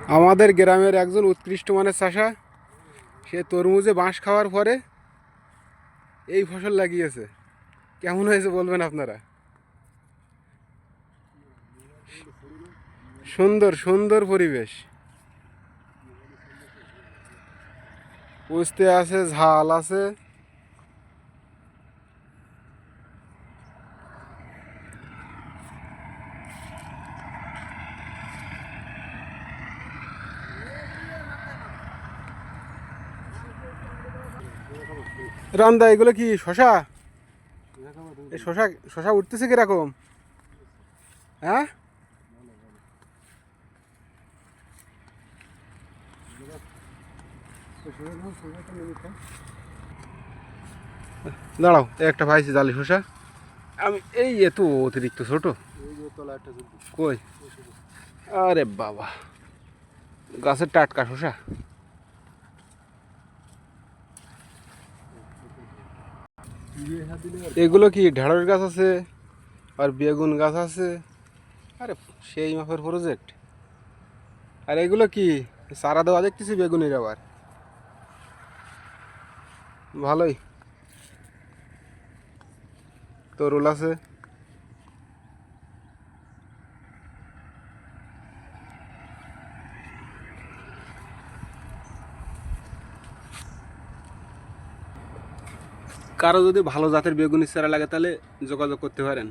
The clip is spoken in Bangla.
আমাদের গ্রামের একজন উৎকৃষ্ট মানের চাষা, সে তরমুজে বাঁশ খাওয়ার পরে এই ফসল লাগিয়েছে। কেমন হয়েছে বলবেন আপনারা? সুন্দর সুন্দর পরিবেশ, উস্তে আছে, ঝাল আছে। রান্দা, এগুলো কি শশা? এই শশা শশা উঠতেছে কিরকম? হ্যাঁ, দাঁড়াও, একটা পাইছি জালি শশা। আমি এই এত অতিরিক্ত ছোট কই? আরে বাবা, গাছের টাটকা শশা। এগুলো কি ঢেঁড়স গাছ আছে, আর বেগুন গাছ আছে। আরে সেই মাপের প্রজেক্ট। আর এগুলো কি চারা দেওয়া দেখতেছি বেগুনের, আবার ভালোই তরুল আছে। কারো যদি ভালো জাতের বেগুনের চারা লাগে তাহলে যোগাযোগ করতে পারেন।